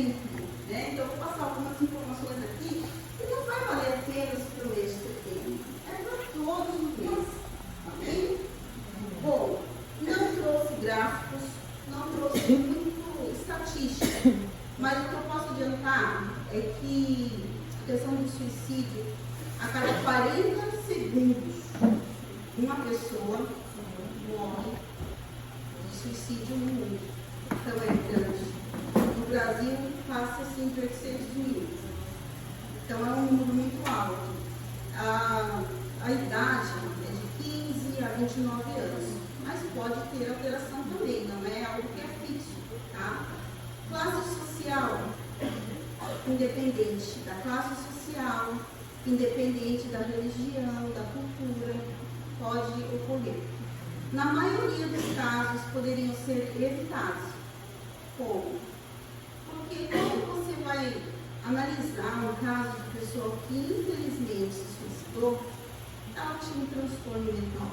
setembro, né? Então eu vou passar algumas informações aqui que não vai valer apenas para o mês de setembro, é para todos os meses, ok? Bom, não trouxe gráficos, não trouxe muito estatística, mas o que eu posso adiantar é que a questão do suicídio, a cada 40 segundos, uma pessoa morre de suicídio no mundo. Então é grande. No Brasil passa assim de 800 mil. Então é um número muito alto. A idade é de 15 a 29 anos, mas pode ter alteração também, não é algo que é fixo, tá? Classe social, independente da classe social, independente da religião, da cultura, pode ocorrer. Na maioria dos casos poderiam ser evitados. Como? Porque quando você vai analisar um caso de pessoa que infelizmente se suicidou, ela tinha um transtorno mental.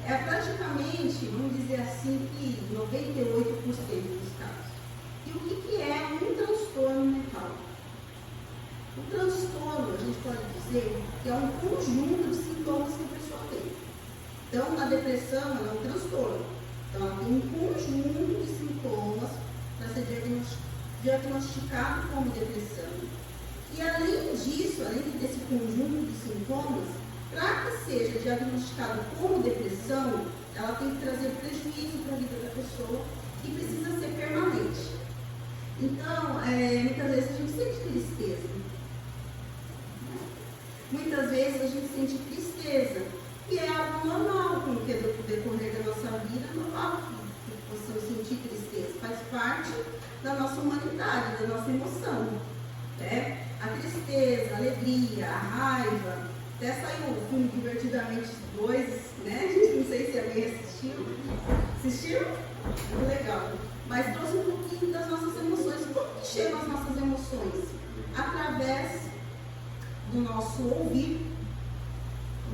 É praticamente, vamos dizer assim, que 98% dos casos. E o que é um transtorno mental? O transtorno, a gente pode dizer, que é um conjunto de sintomas que a pessoa tem. Então, a depressão ela é um transtorno. Então, ela tem um conjunto de sintomas para ser diagnosticado como depressão. E, além disso, além desse conjunto de sintomas, para que seja diagnosticado como depressão, ela tem que trazer prejuízo para a vida da pessoa e precisa ser permanente. Então, muitas vezes a gente sente tristeza. Muitas vezes a gente sente tristeza, que é algo normal, com o decorrer da nossa vida, normal que possamos sentir tristeza, faz parte da nossa humanidade, da nossa emoção. Né? A tristeza, a alegria, a raiva, até saiu o filme Divertidamente 2, né? Gente, não sei se alguém assistiu. Assistiu? Muito legal. Mas trouxe um pouquinho das nossas emoções. Como que chegam as nossas emoções? Através do nosso ouvir.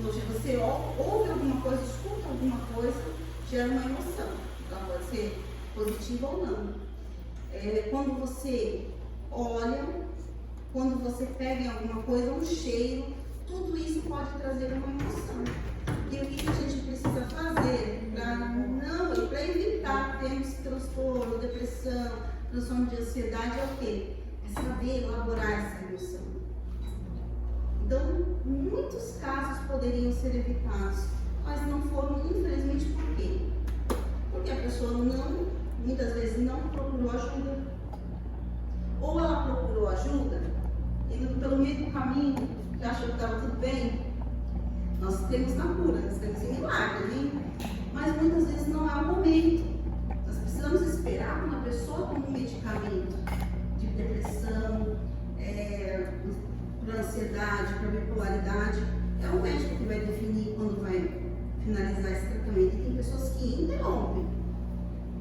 Hoje você ouve alguma coisa, escuta alguma coisa, gera uma emoção. Ela pode ser positiva ou não. Quando você olha, quando você pega em alguma coisa, um cheiro, tudo isso pode trazer uma emoção. E o que a gente precisa fazer para evitar termos transtorno, depressão, transtorno de ansiedade é o quê? É saber elaborar essa emoção. Então, muitos casos poderiam ser evitados, mas não foram, infelizmente, por quê? Porque a pessoa muitas vezes não procurou ajuda. Ou ela procurou ajuda, e pelo meio do caminho, que achou que estava tudo bem. Nós temos na cura, nós temos em milagre, hein? Mas muitas vezes não é o momento. Nós precisamos esperar quando a pessoa toma um medicamento de depressão, para ansiedade, para bipolaridade. É o médico que vai definir quando vai finalizar esse tratamento. E tem pessoas que interrompem,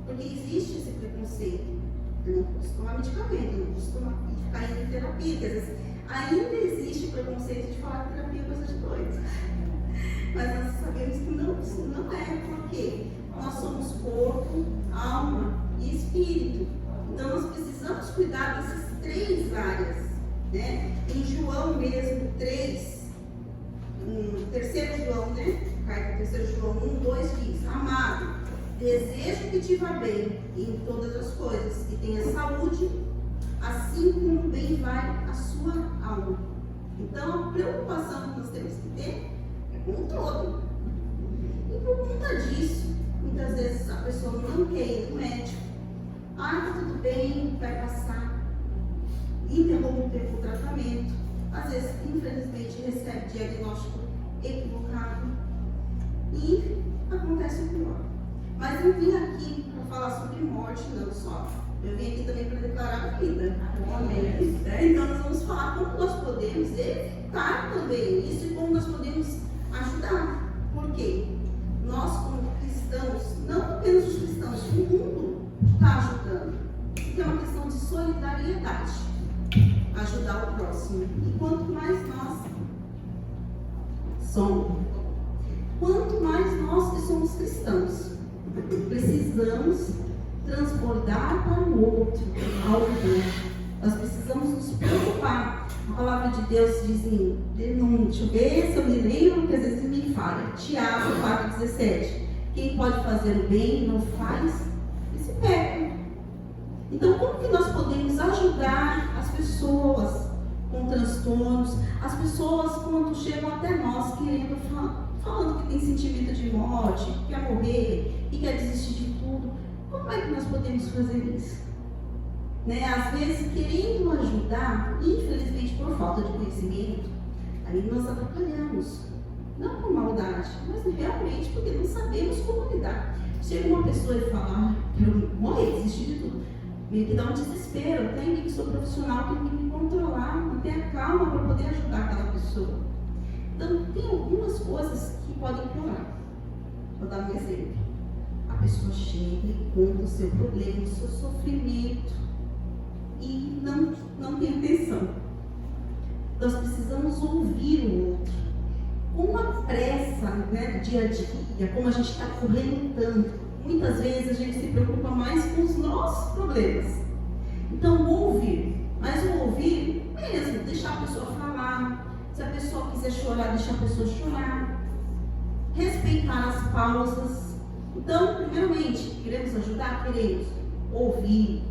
porque existe esse preconceito. Eu não posso tomar medicamento, eu não posso ficar indo em terapia, porque às vezes ainda existe o preconceito de falar que terapia é coisa de doido. Mas nós sabemos que não é, porque nós somos corpo, alma e espírito. Então nós precisamos cuidar dessas 3 áreas. Né? Em João mesmo 3, 3 João, né? Carta 3 João 1, 2 diz: Amado, desejo que te vá bem em todas as coisas, que tenha saúde, assim como bem vai a sua alma. Então a preocupação que nós temos que ter é com o todo. E por conta disso, muitas vezes a pessoa não quer ir no médico. Tá tudo bem, vai passar. Interrompe o tratamento, às vezes, infelizmente, recebe diagnóstico equivocado e acontece o pior. Mas eu vim aqui para falar sobre morte, não só. Eu vim aqui também para declarar a vida. Amém. Então, nós vamos falar como nós podemos evitar também isso e como nós podemos ajudar. Por quê? Nós, como cristãos, não apenas os cristãos, o mundo está ajudando. Então, é uma questão de solidariedade. Ajudar o próximo. E quanto mais nós somos, quanto mais nós que somos cristãos, precisamos transbordar para o outro algo bom. Nós precisamos nos preocupar. A palavra de Deus diz em, deixa eu ver se eu me lembro, que às vezes me falha. Tiago 4,17. Quem pode fazer o bem e não faz, esse peca. Então, como que nós podemos ajudar as pessoas com transtornos, as pessoas quando chegam até nós querendo, falando que tem sentimento de morte, que quer morrer, que quer desistir de tudo? Como é que nós podemos fazer isso? Né? Às vezes, querendo ajudar, infelizmente por falta de conhecimento, aí nós atrapalhamos. Não por maldade, mas realmente porque não sabemos como lidar. Chega uma pessoa e fala, quero morrer, desistir de tudo. Meio que dá um desespero. Eu tenho que sou profissional, tenho que me controlar, manter a calma para poder ajudar aquela pessoa. Então, tem algumas coisas que podem piorar. Vou dar um exemplo. A pessoa chega e conta o seu problema, o seu sofrimento e não tem atenção. Nós precisamos ouvir o outro. Com a pressa, né, do dia a dia, como a gente está correndo tanto, muitas vezes a gente se preocupa mais com os nossos problemas. Então, ouvir, mas o ouvir mesmo, deixar a pessoa falar. Se a pessoa quiser chorar, deixar a pessoa chorar. Respeitar as pausas. Então, primeiramente, queremos ajudar? Queremos ouvir.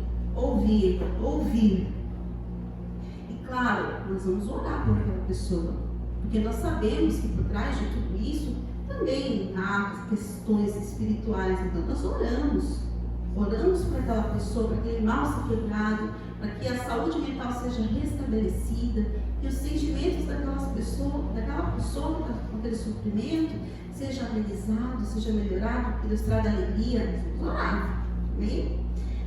E claro, nós vamos orar por aquela pessoa, porque nós sabemos que por trás de tudo isso também há questões espirituais. Então nós oramos para aquela pessoa, para aquele mal ser quebrado, para que a saúde mental seja restabelecida, que os sentimentos daquela pessoa com aquele sofrimento seja amenizado, seja melhorado, que Deus traga alegria. Vamos orar, amém?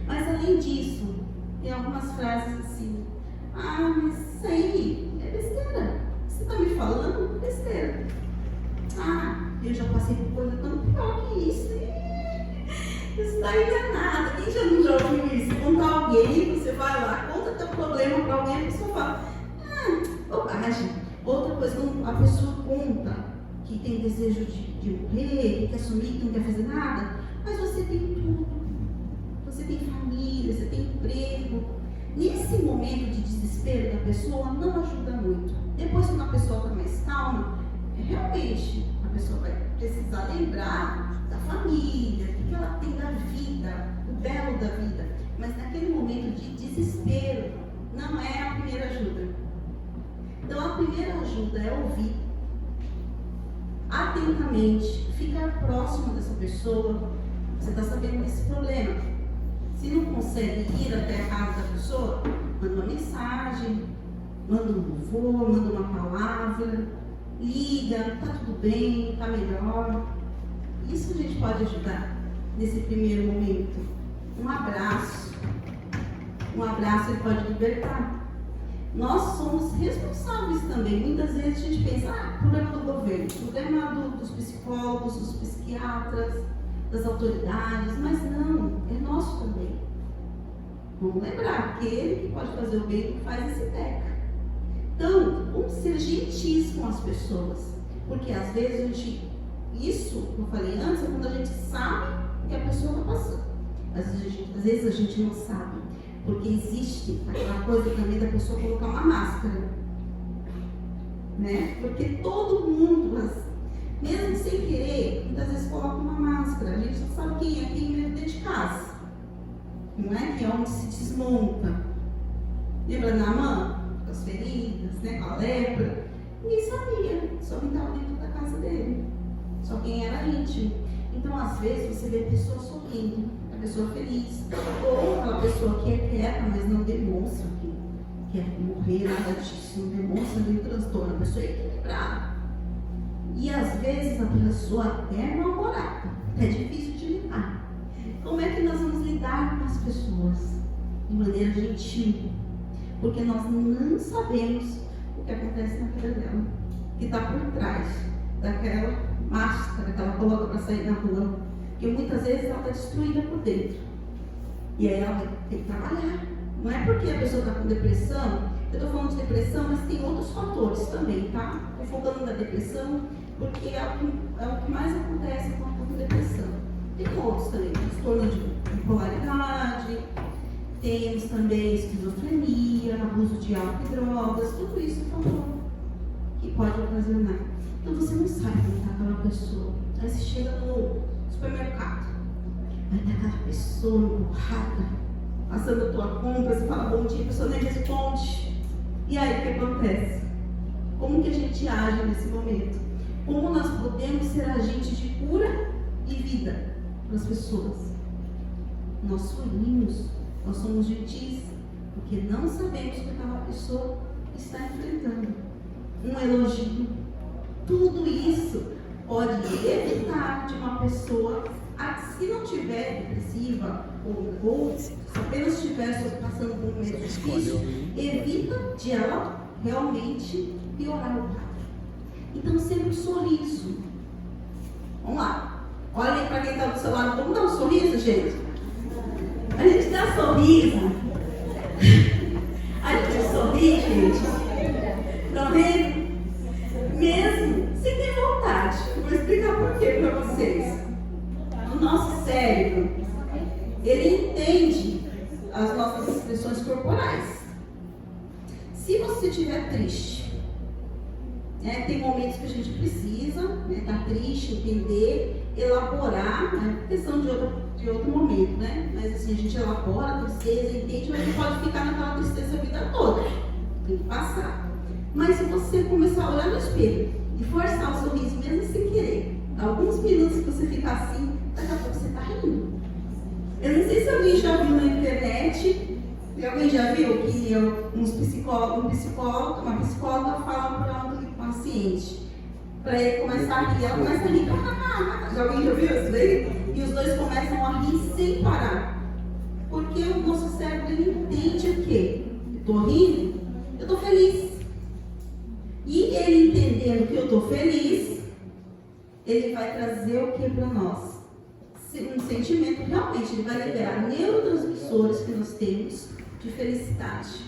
Mas além disso, tem algumas frases assim: mas isso aí é besteira. Você está me falando besteira. Eu já passei por coisa tão pior que isso. Isso daí não é nada. Quem já ouviu isso? Contar alguém, você vai lá, conta teu problema para alguém, a pessoa fala, bobagem. Outra coisa, quando a pessoa conta que tem desejo de morrer, que quer sumir, que não quer fazer nada, mas você tem tudo. Você tem família, você tem emprego. Nesse momento de desespero da pessoa, não ajuda muito. Depois, quando a pessoa está mais calma, realmente a pessoa vai precisar lembrar da família, do que ela tem da vida, do belo da vida. Mas naquele momento de desespero, não é a primeira ajuda. Então, a primeira ajuda é ouvir atentamente, ficar próximo dessa pessoa. Você está sabendo desse problema. Se não consegue ir até a casa da pessoa, manda uma mensagem, manda um louvor, manda uma palavra, liga, está tudo bem, está melhor. Isso a gente pode ajudar nesse primeiro momento. Um abraço ele pode libertar. Nós somos responsáveis também. Muitas vezes a gente pensa, problema do governo, problema dos psicólogos, dos psiquiatras, das autoridades, mas não, é nosso também. Vamos lembrar que ele que pode fazer o bem faz esse peca. Então, vamos ser gentis com as pessoas, porque às vezes isso que eu falei antes, é quando a gente sabe que a pessoa está passando. Às vezes a gente não sabe, porque existe aquela coisa também da pessoa colocar uma máscara, né? Porque todo mundo, mesmo sem querer, muitas vezes coloca uma máscara. A gente não sabe quem é quem mesmo dentro de casa, não é? Que é onde se desmonta. Lembra Naamã? Com as feridas, né? Com a lepra. Ninguém sabia, só quem estava dentro da casa dele, só quem era íntimo. Então, às vezes, você vê a pessoa sorrindo, a pessoa feliz, ou aquela pessoa que é quieta, mas não demonstra que quer morrer, nada disso, não demonstra nenhum transtorno, a pessoa é equilibrada. E às vezes a pessoa até é mal-humorada, é difícil de lidar. Como é que nós vamos lidar com as pessoas? De maneira gentil, porque nós não sabemos o que acontece na vida dela, que está por trás daquela máscara que ela coloca para sair na rua, que muitas vezes ela está destruída por dentro. E aí ela vai ter que trabalhar. Não é porque a pessoa está com depressão, eu estou falando de depressão, mas tem outros fatores também, tá? Estou focando na depressão, porque é o que mais acontece com depressão. Tem outros também, transtorno de bipolaridade, temos também esquizofrenia, abuso de álcool e drogas, tudo isso que pode ocasionar. Então você não sabe como está aquela pessoa. Aí você chega no supermercado, vai ter aquela pessoa empurrada, passando a tua compra, você fala bom dia, a pessoa nem responde. E aí o que acontece? Como que a gente age nesse momento? Como nós podemos ser agentes de cura e vida para as pessoas? Nós sorrimos, nós somos gentis, porque não sabemos o que aquela pessoa está enfrentando. Um elogio, tudo isso pode evitar de uma pessoa, se não tiver depressiva ou se apenas estiver passando por um momento difícil, evita de ela realmente piorar o quadro. Então, sempre um sorriso. Vamos lá. Olhem para quem está do seu lado. Vamos dar um sorriso, gente? A gente dá sorriso. A gente sorri, gente. Estão vendo? Mesmo sem ter vontade. Eu vou explicar por quê para vocês. O nosso cérebro, ele entende as nossas expressões corporais. Se você estiver triste, tem momentos que a gente precisa estar triste, entender, elaborar, questão de outro momento, mas assim, a gente elabora a tristeza, entende, mas não pode ficar naquela tristeza a vida toda, tem que passar. Mas se você começar a olhar no espelho e forçar o sorriso, mesmo sem querer, alguns minutos que você ficar assim, daqui a pouco você está rindo. Eu não sei se alguém já viu na internet, alguém já viu que uma psicóloga fala para um paciente, para ele começar a rir, ela começa a rir, alguém já viu isso daí? E os dois começam a rir sem parar, porque o nosso cérebro ele entende o quê? Eu estou rindo, eu estou feliz, e ele entendendo que eu estou feliz, ele vai trazer o que para nós? Um sentimento, realmente, ele vai liberar neurotransmissores que nós temos de felicidade.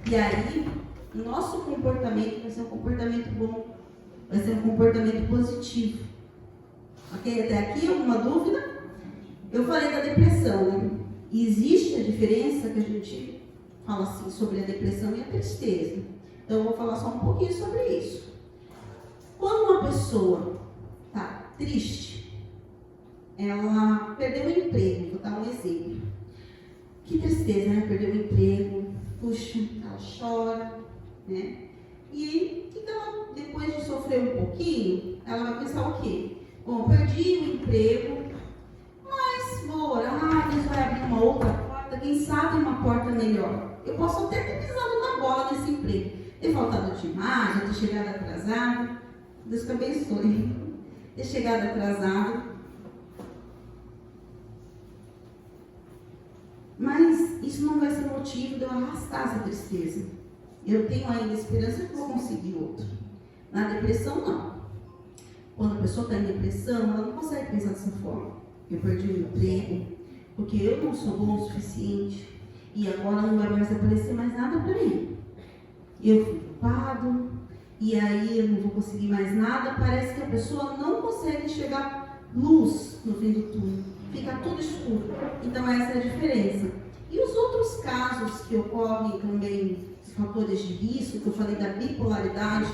E aí, o nosso comportamento vai ser um comportamento bom, vai ser um comportamento positivo. Ok? Até aqui, alguma dúvida? Eu falei da depressão, E existe a diferença que a gente fala assim sobre a depressão e a tristeza. Então, eu vou falar só um pouquinho sobre isso. Quando uma pessoa está triste, ela perdeu o emprego, vou dar um exemplo. Que tristeza, Perdeu o emprego, puxa, ela chora, E que ela, depois de sofrer um pouquinho, ela vai pensar o quê? Bom, perdi o emprego, mas vou orar, Deus vai abrir uma outra porta, quem sabe uma porta melhor. Eu posso até ter pisado na bola nesse emprego, ter faltado demais, ter chegado atrasado, Deus que abençoe, ter chegado atrasado. Mas isso não vai ser motivo de eu arrastar essa tristeza. Eu tenho ainda esperança que vou conseguir outro. Na depressão, não. Quando a pessoa está em depressão, ela não consegue pensar dessa forma. Eu perdi o emprego, porque eu não sou bom o suficiente, e agora não vai mais aparecer mais nada para mim. Eu fui culpado, e aí eu não vou conseguir mais nada. Parece que a pessoa não consegue enxergar luz no fim do túnel. Fica tudo escuro. Então essa é a diferença. E os outros casos que ocorrem também, os fatores de risco, que eu falei da bipolaridade,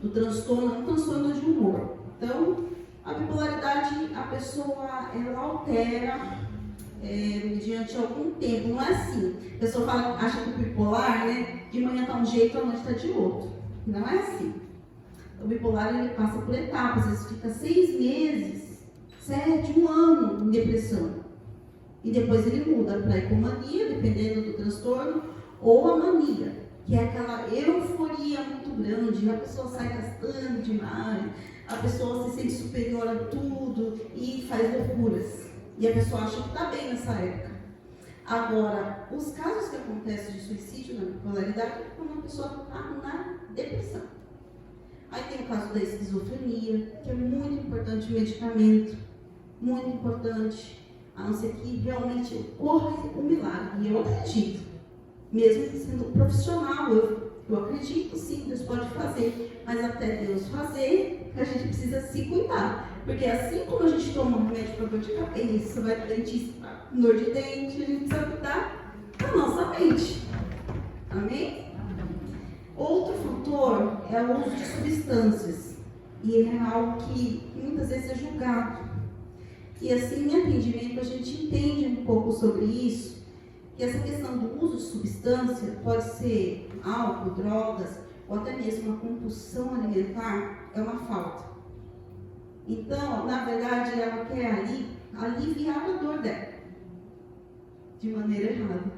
do transtorno, é um transtorno de humor. Então, a bipolaridade, a pessoa, ela altera mediante algum tempo. Não é assim. A pessoa fala, acha que o bipolar, de manhã está um jeito, à noite está de outro. Não é assim. O bipolar, ele passa por etapas. Às vezes fica 6 meses, 7, 1 ano em depressão. E depois ele muda para a hipomania, dependendo do transtorno, ou a mania, que é aquela euforia muito grande, a pessoa sai gastando demais, a pessoa se sente superior a tudo e faz loucuras. E a pessoa acha que está bem nessa época. Agora, os casos que acontecem de suicídio na bipolaridade é quando a pessoa está na depressão. Aí tem o caso da esquizofrenia, que é muito importante o medicamento, muito importante, a não ser que realmente ocorra um milagre. E eu acredito, mesmo sendo profissional, eu acredito sim, Deus pode fazer, mas até Deus fazer, a gente precisa se cuidar. Porque assim como a gente toma um remédio para dor de cabeça, vai para o dentista para dor de dente, a gente precisa cuidar da nossa mente. Amém? Outro fator é o uso de substâncias. E ele é algo que muitas vezes é julgado. E assim, em atendimento, a gente entende um pouco sobre isso, que essa questão do uso de substância pode ser álcool, drogas, ou até mesmo uma compulsão alimentar, é uma falta. Então, na verdade, ela quer aliviar a dor dela, de maneira errada.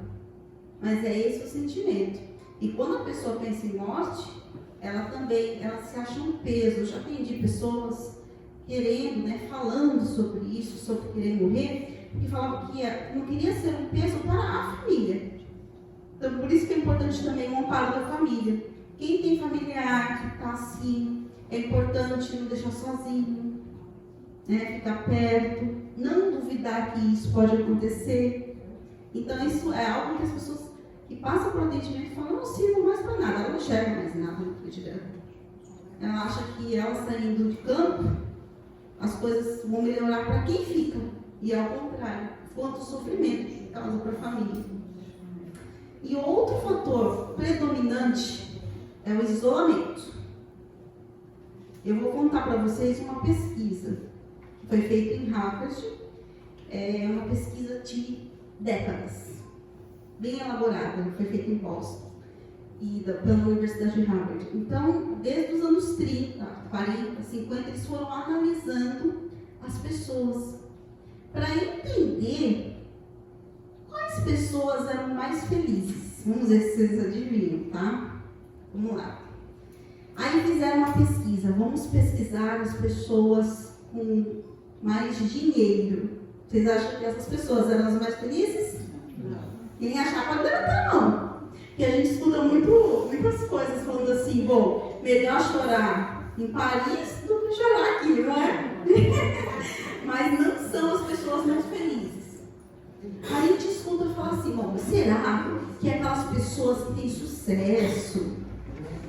Mas é esse o sentimento. E quando a pessoa pensa em morte, ela se acha um peso. Eu já atendi pessoas querendo, falando sobre isso, sobre querer morrer, e falavam que não queria ser um peso para a família. Então, por isso que é importante também o amparo da família. Quem tem familiar que está assim, é importante não deixar sozinho, ficar perto, não duvidar que isso pode acontecer. Então, isso é algo que as pessoas que passam por atendimento falam, não sirvo mais para nada, ela não enxerga mais nada no cotidiano. Ela acha que ela saindo de campo, as coisas vão melhorar para quem fica. E ao contrário, quanto sofrimento que causa para a família. E outro fator predominante é o isolamento. Eu vou contar para vocês uma pesquisa que foi feita em Harvard. É uma pesquisa de décadas, bem elaborada, foi feita em Boston e pela Universidade de Harvard. Então, desde os anos 30, 40, 50, eles foram analisando as pessoas para entender quais pessoas eram mais felizes. Vamos ver se vocês adivinham, tá? Vamos lá. Aí fizeram uma pesquisa. Vamos pesquisar as pessoas com mais dinheiro. Vocês acham que essas pessoas eram as mais felizes? Não. Quem achar pode levantar a mão. Porque a gente escuta muitas coisas falando assim, bom, melhor chorar em Paris do que chorar aqui, não é? Mas não são as pessoas mais felizes. Aí a gente escuta e fala assim, bom, será que aquelas pessoas que têm sucesso,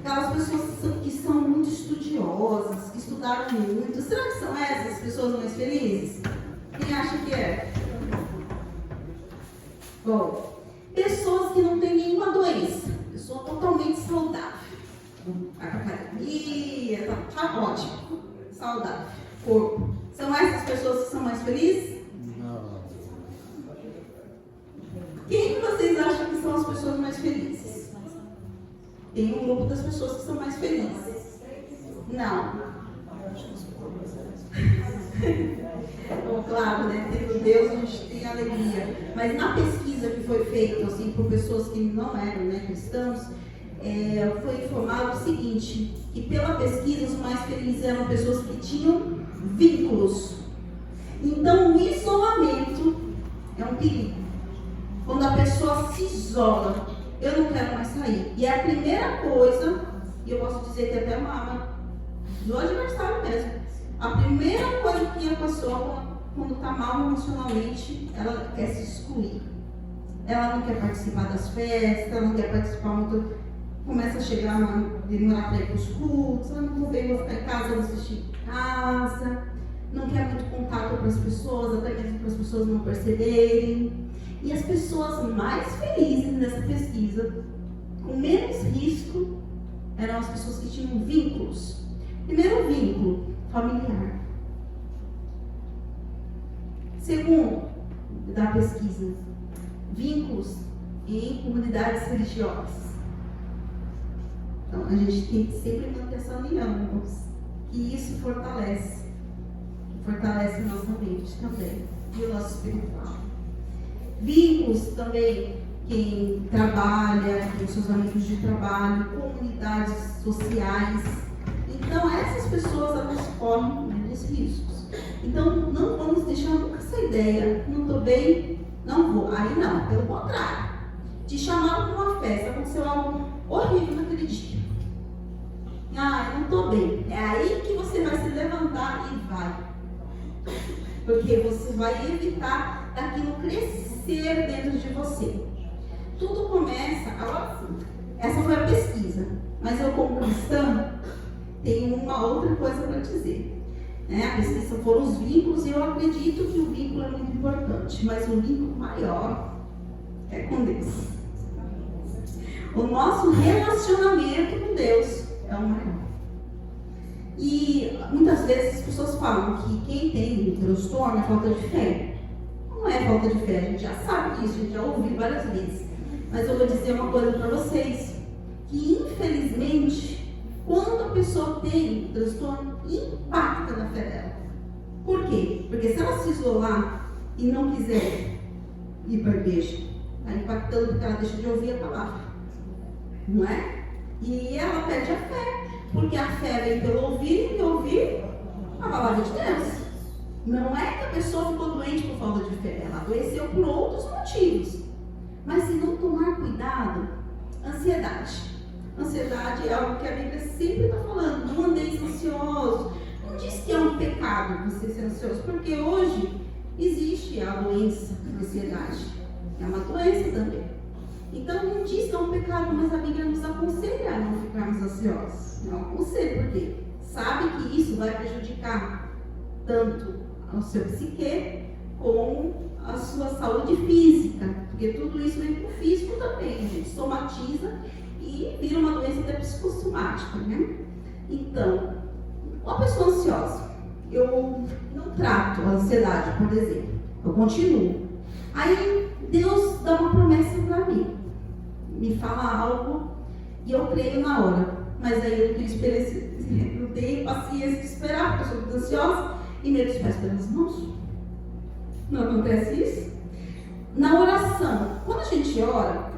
aquelas pessoas que são muito estudiosas, que estudaram muito, será que são essas pessoas mais felizes? Quem acha que é? Bom, pessoas que não têm nenhuma doença, pessoa totalmente saudável. Vai pra academia, tá ótimo, saudável, corpo. São essas pessoas que são mais felizes? Não. Quem vocês acham que são as pessoas mais felizes? Tem um grupo das pessoas que são mais felizes. Não. Bom, claro, tendo Deus a gente tem alegria. Mas na pesquisa que foi feita assim, por pessoas que não eram cristãos, foi informado o seguinte, que pela pesquisa os mais felizes eram pessoas que tinham vínculos. Então o isolamento é um perigo. Quando a pessoa se isola, eu não quero mais sair. E a primeira coisa, e eu posso dizer que até uma do aniversário mesmo, a primeira coisa que a pessoa, quando está mal emocionalmente, ela quer se excluir. Ela não quer participar das festas, ela não quer participar muito, começa a chegar, demorar para ir para os cultos, ela não vou ficar em casa, vou assistir em casa, não quer muito contato com as pessoas, até mesmo para as pessoas não perceberem. E as pessoas mais felizes nessa pesquisa, com menos risco, eram as pessoas que tinham vínculos. Primeiro vínculo, familiar. Segundo, da pesquisa, vínculos em comunidades religiosas. Então, a gente tem que sempre manter essa união, irmãos. E isso fortalece a nossa mente também, e o nosso espiritual. Vínculos também, quem trabalha, com seus amigos de trabalho, comunidades sociais. Então, essas pessoas, elas correm menos riscos. Então, não vamos deixar nunca essa ideia, não estou bem, não vou. Aí não, pelo contrário. Te chamaram para uma festa, aconteceu algo horrível naquele dia. Eu não estou bem. É aí que você vai se levantar e vai. Porque você vai evitar daquilo crescer dentro de você. Tudo começa, agora sim, essa foi a pesquisa, mas eu como cristã tenho uma outra coisa para dizer. Né? A pesquisa foram os vínculos, e eu acredito que o vínculo é muito importante, mas o vínculo maior é com Deus. O nosso relacionamento com Deus é o maior. E muitas vezes as pessoas falam que quem tem transtorno é falta de fé. Não é falta de fé, a gente já sabe disso, a gente já ouviu várias vezes. Mas eu vou dizer uma coisa para vocês, que infelizmente, quando a pessoa tem transtorno, impacta na fé dela. Por quê? Porque se ela se isolar e não quiser ir para a igreja, está impactando porque ela deixa de ouvir a palavra. Não é? E ela perde a fé, porque a fé vem pelo ouvir e ouvir a palavra de Deus. Não é que a pessoa ficou doente por falta de fé, ela adoeceu por outros motivos. Mas se não tomar cuidado, ansiedade. Ansiedade é algo que a Bíblia sempre está falando. Não andeis ansioso. Não diz que é um pecado você ser ansioso, porque hoje existe a doença, a ansiedade. É uma doença também. Então não diz que é um pecado, mas a Bíblia nos aconselha a não ficarmos ansiosos. Não aconselha, porque sabe que isso vai prejudicar tanto ao seu psique como a sua saúde física, porque tudo isso vem para o físico também, a gente somatiza e vira uma doença até psicossomática, né? Então, uma pessoa ansiosa, eu não trato a ansiedade, por exemplo, eu continuo. Aí Deus dá uma promessa para mim, me fala algo e eu creio na hora, mas aí eu não tenho paciência de esperar, porque eu sou muito ansiosa e medo dos pés pelas mãos. Não acontece isso? Na oração, quando a gente ora,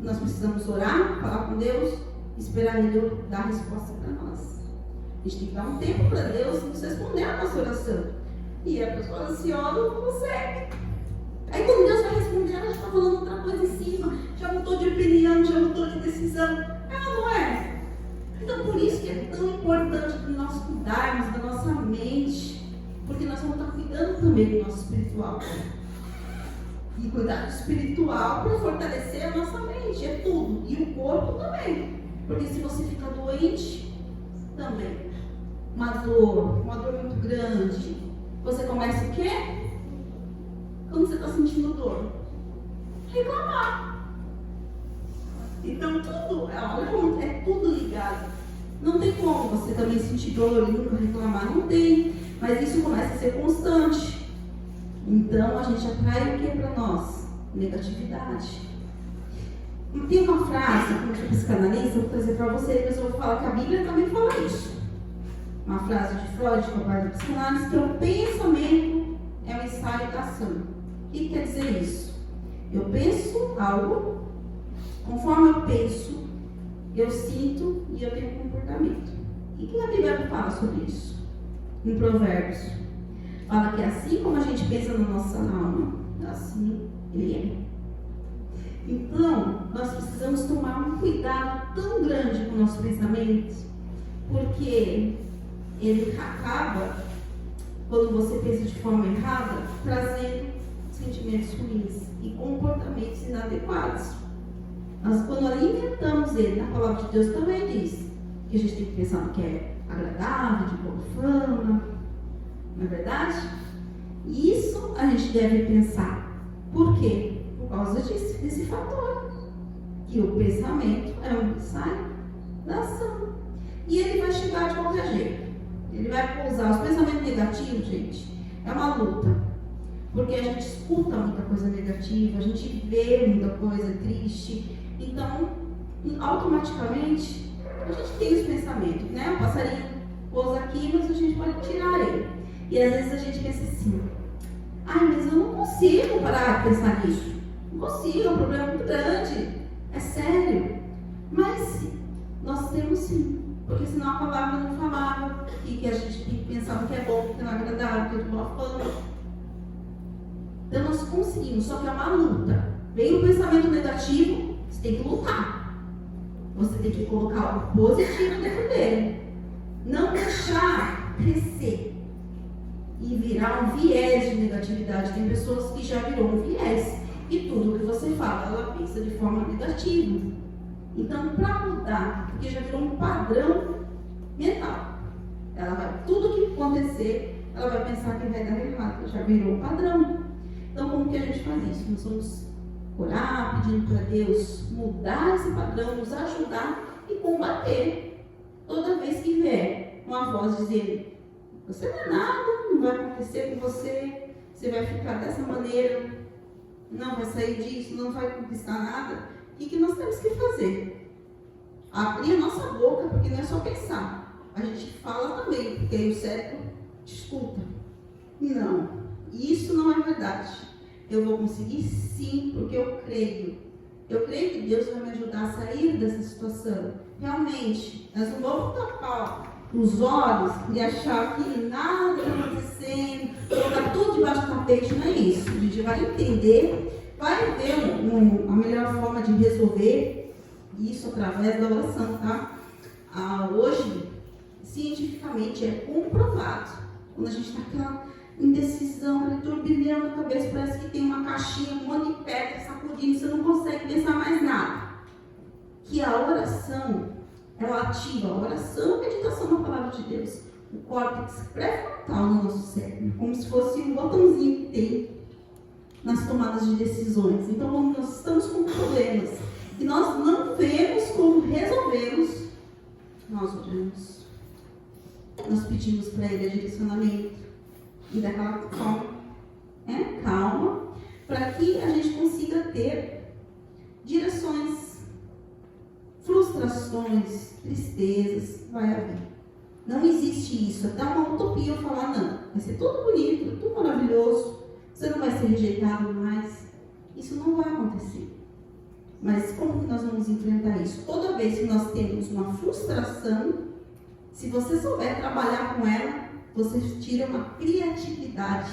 nós precisamos orar, falar com Deus, esperar Ele dar a resposta para nós. A gente tem que dar um tempo para Deus nos responder a nossa oração. E a pessoa ansiosa não consegue. Aí quando Deus vai responder, ela já está falando outra coisa em cima, já mudou de opinião, já mudou de decisão. Ela não é. Então por isso que é tão importante que nós cuidarmos da nossa mente, porque nós vamos estar cuidando também do nosso espiritual. E cuidar do espiritual para fortalecer a nossa mente, é tudo. E o corpo também. Porque se você fica doente, também. Uma dor muito grande. Você começa o quê? Quando você está sentindo dor? Reclamar. Então tudo, olha como é tudo ligado. Não tem como você também sentir dor e nunca reclamar, não tem. Mas isso começa a ser constante. Então a gente atrai o que para nós? Negatividade. E tem uma frase que eu sou psicanalista, eu vou trazer para vocês, mas eu vou falar que a Bíblia também fala isso. Uma frase de Freud, que é o pai da psicanálise, que é o pensamento é um ensaio da ação. O que quer dizer isso? Eu penso algo, conforme eu penso, eu sinto e eu tenho comportamento. E o que a Bíblia fala sobre isso? Em Provérbios, fala que assim como a gente pensa na nossa alma, assim ele é. Então, nós precisamos tomar um cuidado tão grande com o nosso pensamento, porque ele acaba, quando você pensa de forma errada, trazendo sentimentos ruins e comportamentos inadequados. Nós, quando alimentamos ele, na palavra de Deus também diz que a gente tem que pensar no que é agradável, de boa fama, não é verdade? Isso a gente deve pensar. Por quê? Por causa desse fator, que o pensamento é um ensaio da ação. E ele vai chegar de qualquer jeito. Ele vai pousar. Os pensamentos negativos, gente, é uma luta. Porque a gente escuta muita coisa negativa, a gente vê muita coisa triste. Então, automaticamente, a gente tem os pensamentos, né? O passarinho pousa aqui, mas a gente pode tirar ele. E às vezes a gente pensa assim, mas eu não consigo parar de pensar nisso. Não consigo, é um problema muito grande. É sério. Mas nós temos sim. Porque senão a palavra não falava. E que a gente tem que pensar no que é bom, no que não é agradável, no que é de boa fama. Então nós conseguimos, só que é uma luta. Vem o pensamento negativo, você tem que lutar. Você tem que colocar algo positivo dentro dele. Não deixar crescer e virar um viés de negatividade. Tem pessoas que já virou um viés. E tudo que você fala, ela pensa de forma negativa. Então, para mudar, porque já virou um padrão mental. Ela vai, tudo que acontecer, ela vai pensar que vai dar errado, já virou padrão. Então, como que a gente faz isso? Nós vamos orar, pedindo para Deus mudar esse padrão, nos ajudar e combater toda vez que vier uma voz dizendo: você não é nada, não vai acontecer com você, você vai ficar dessa maneira, não vai sair disso, não vai conquistar nada. O que nós temos que fazer? Abrir a nossa boca, porque não é só pensar, a gente fala também, porque aí o cérebro escuta. Não, isso não é verdade. Eu vou conseguir sim, porque eu creio. Eu creio que Deus vai me ajudar a sair dessa situação. Realmente, nós não vamos tapar os olhos e achar que nada está acontecendo, colocar tudo debaixo do tapete, não é isso. A gente vai entender, vai ver a melhor forma de resolver isso através da oração, tá? Hoje, cientificamente, é comprovado. Quando a gente está aquela indecisão, aquele turbilhão na cabeça, parece que tem uma caixinha, um monte de pedra sacudindo, você não consegue pensar mais nada. Que a oração, ela ativa, a oração, a meditação na palavra de Deus, o córtex pré-frontal no nosso cérebro, como se fosse um botãozinho que tem nas tomadas de decisões. Então, quando nós estamos com problemas e nós não vemos como resolvemos, nós oramos, nós pedimos para Ele direcionamento e daquela forma, calma, para que a gente consiga ter direções, frustrações, tristezas, vai haver. Não existe isso, até uma utopia eu falar, não, vai ser tudo bonito, tudo maravilhoso, você não vai ser rejeitado mais. Isso não vai acontecer. Mas como que nós vamos enfrentar isso? Toda vez que nós temos uma frustração, se você souber trabalhar com ela, você tira uma criatividade.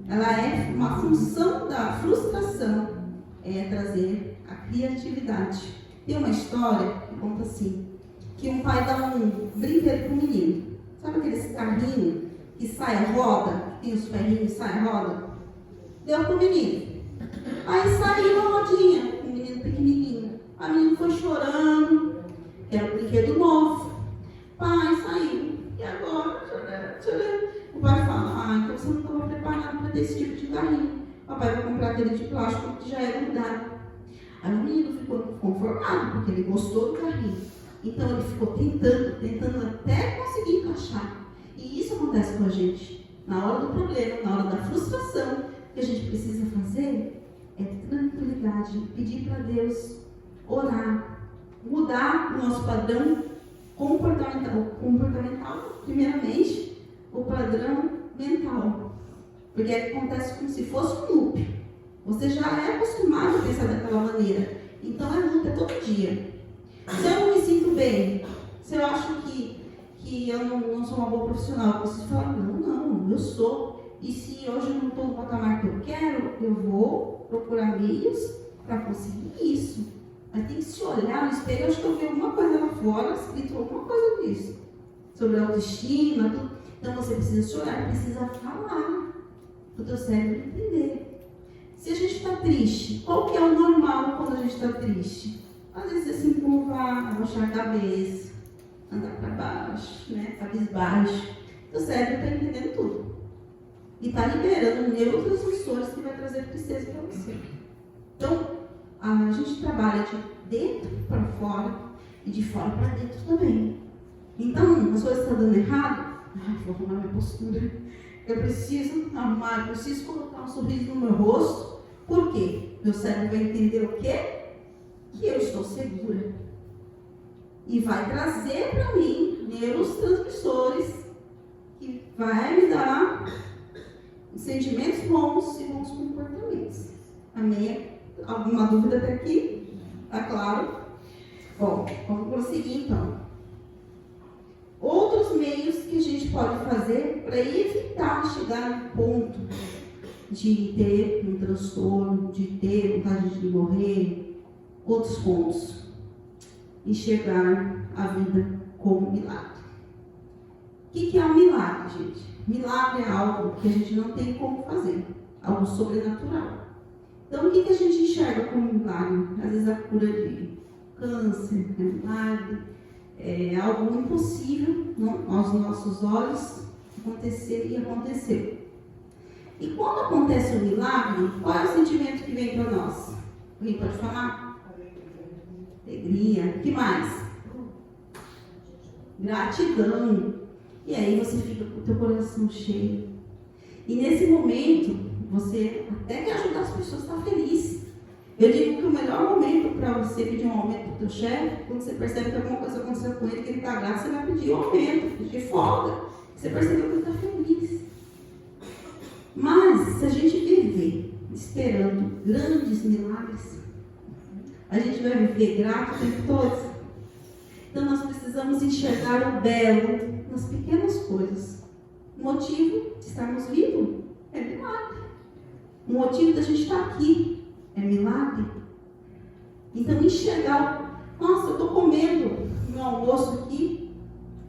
Ela é uma função da frustração, é trazer a criatividade. Tem uma história que conta assim, que um pai dá um brinquedo para o menino. Sabe aqueles carrinhos que sai a roda, tem os ferrinhos e sai a roda? Deu para o menino. Aí saiu a rodinha, o menino pequenininho. A menina foi chorando, era um brinquedo novo. Pai, saiu. E agora? O pai fala: então você não estava preparado para ter esse tipo de carrinho. Papai vai comprar aquele de plástico que já é grudado. Aí o menino ficou conformado, porque ele gostou do carrinho. Então ele ficou tentando até conseguir encaixar. E isso acontece com a gente. Na hora do problema, na hora da frustração, o que a gente precisa fazer é tranquilidade, pedir para Deus, orar, mudar o nosso padrão comportamental, primeiramente, o padrão mental. Porque acontece como se fosse um loop. Você já é acostumado a pensar daquela maneira. Então é luta todo dia. Se eu não me sinto bem, se eu acho que eu não sou uma boa profissional, eu preciso falar: não, eu sou. E se hoje eu não estou no patamar que eu quero, eu vou procurar meios para conseguir isso. Mas tem que se olhar no espelho. Eu acho que eu vi alguma coisa lá fora, escrito alguma coisa disso, sobre autoestima, tudo. Então você precisa se olhar, precisa falar, para o teu cérebro entender. Se a gente está triste, qual que é o normal quando a gente está triste? Às vezes é se encurvar, abaixar a cabeça, andar para baixo, cabisbaixo. O cérebro está entendendo tudo. E está liberando neurotransmissores que vai trazer tristeza para você. Então, a gente trabalha de dentro para fora e de fora para dentro também. Então, as coisas estão dando errado, vou arrumar minha postura. Eu preciso arrumar, eu preciso colocar um sorriso no meu rosto. Por quê? Meu cérebro vai entender o quê? Que eu estou segura. E vai trazer para mim neurotransmissores que vai me dar sentimentos bons e bons comportamentos. Amém? Alguma dúvida até aqui? Tá claro? Bom, vamos prosseguir então. Outros meios que a gente pode fazer para evitar chegar no ponto de ter um transtorno, de ter vontade de morrer, outros pontos. Enxergar a vida como milagre. O que é um milagre, gente? Milagre é algo que a gente não tem como fazer, algo sobrenatural. Então, o que a gente enxerga como milagre? Às vezes a cura de câncer é milagre, é algo impossível aos nossos olhos, acontecer e aconteceu. E quando acontece um milagre, qual é o sentimento que vem para nós? Alguém pode falar? Alegria. O que mais? Gratidão. E aí você fica com o teu coração cheio. E nesse momento, você até quer ajudar as pessoas a estar feliz. Eu digo que o melhor momento para você pedir um aumento para o teu chefe, quando você percebe que alguma coisa aconteceu com ele, que ele está grato, você vai pedir um aumento, pedir folga. Você percebeu que ele está feliz. Mas, se a gente viver esperando grandes milagres, a gente vai viver grato o tempo todo. Então, nós precisamos enxergar o belo nas pequenas coisas. O motivo de estarmos vivos é milagre. O motivo da gente estar aqui é milagre. Então, enxergar, nossa, eu estou comendo meu almoço aqui.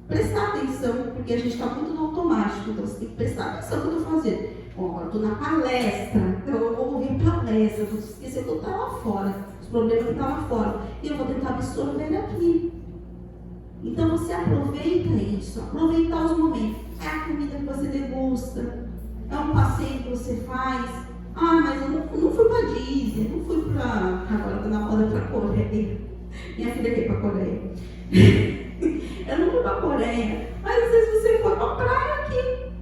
Prestar atenção, porque a gente está muito no automático. Então, você tem que prestar atenção no que eu estou fazendo. Bom, eu estou na palestra, então eu vou ouvir palestra, eu vou esquecer o que está lá fora, os problemas que estão lá fora. E eu vou tentar absorver ele aqui. Então você aproveita isso, aproveitar os momentos. É a comida que você degusta, é um passeio que você faz. Ah, mas eu não fui para Disney, não fui para. Agora estou na moda para Coreia. Minha filha quer ir para Coreia. Eu não fui para Coreia, mas às vezes você foi para a praia aqui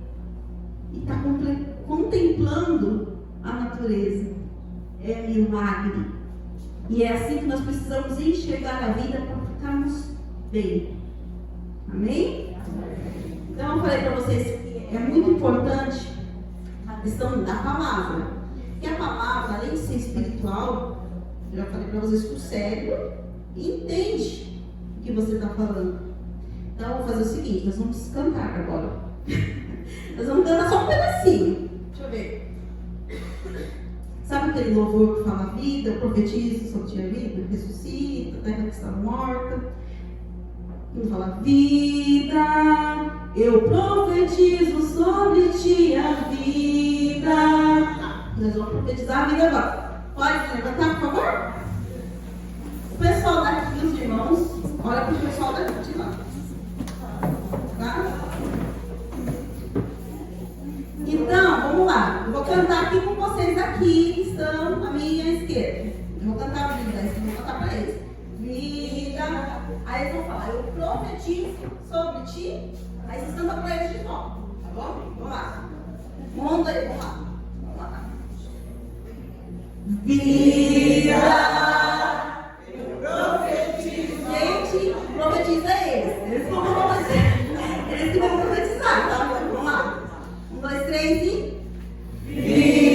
e está contemplando a natureza. É milagre. E é assim que nós precisamos enxergar a vida para ficarmos bem. Amém? Então eu falei para vocês que é muito importante a questão da palavra. Que a palavra, além de ser espiritual, eu já falei para vocês que o cérebro entende o que você está falando. Então eu vou fazer o seguinte, nós vamos cantar agora. Nós vamos cantar só um pedacinho. Deixa eu ver. Sabe aquele louvor que fala vida, eu profetizo sobre ti a vida, ressuscita, a terra que está morta. Ele fala, vida, eu profetizo sobre ti a vida. Nós vamos profetizar a vida agora. Pode levantar, por favor? O pessoal daqui, os irmãos, olha para o pessoal daqui de lá. Tá? Então, vamos lá. Eu vou cantar aqui com vocês aqui, que estão à minha esquerda. Eu vou cantar a vida, eu vou cantar para eles. Vida. Aí eles vão falar, eu profetizo sobre ti. Aí vocês cantam para eles de novo. Tá bom? Vamos lá. Monta aí, vamos lá. Vamos lá. Vida. Eu profetizo. Gente, profetiza eles. Eles que vão profetizar. Eles que vão profetizar, tá? Vamos lá. 1, 2, 3 e. Vida.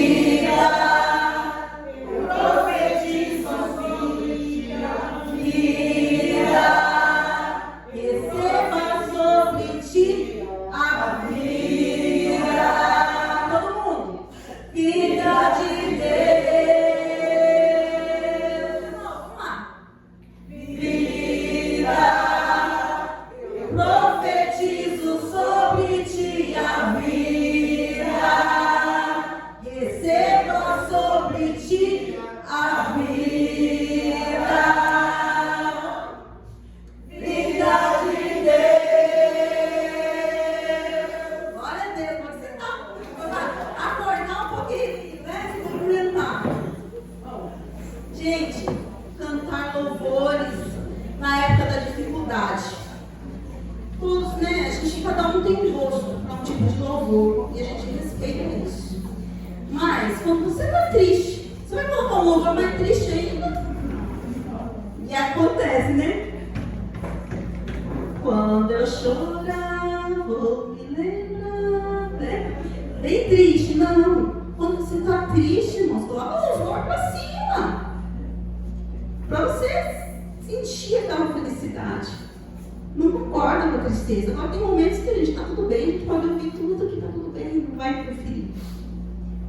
Agora tem momentos que a gente está tudo bem, a gente pode ouvir tudo que está tudo bem, não vai interferir.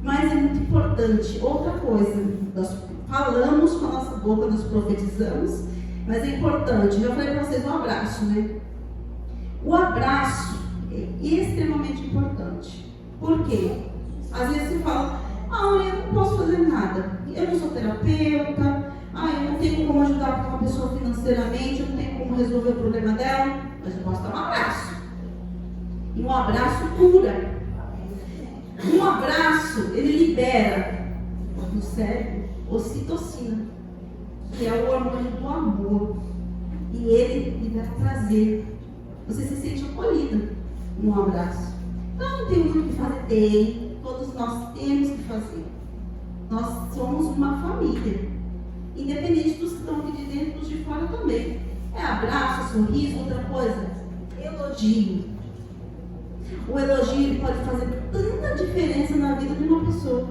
Mas é muito importante. Outra coisa, nós falamos com a nossa boca, nós profetizamos, mas é importante. Já falei para vocês o abraço, né? O abraço é extremamente importante. Por quê? Às vezes você fala, eu não posso fazer nada, eu não sou terapeuta, eu não tenho como ajudar uma pessoa financeiramente, eu não tenho como resolver o problema dela, mas eu posso dar um abraço. E um abraço cura. Um abraço, ele libera no cérebro ocitocina, que é o hormônio do amor. E ele libera prazer. Você se sente acolhida num abraço. Então não tem muito o que fazer, tem. Todos nós temos que fazer. Nós somos uma família. Independente dos que estão aqui de dentro e dos de fora também. É abraço, sorriso, outra coisa. Elogio. O elogio ele pode fazer tanta diferença na vida de uma pessoa.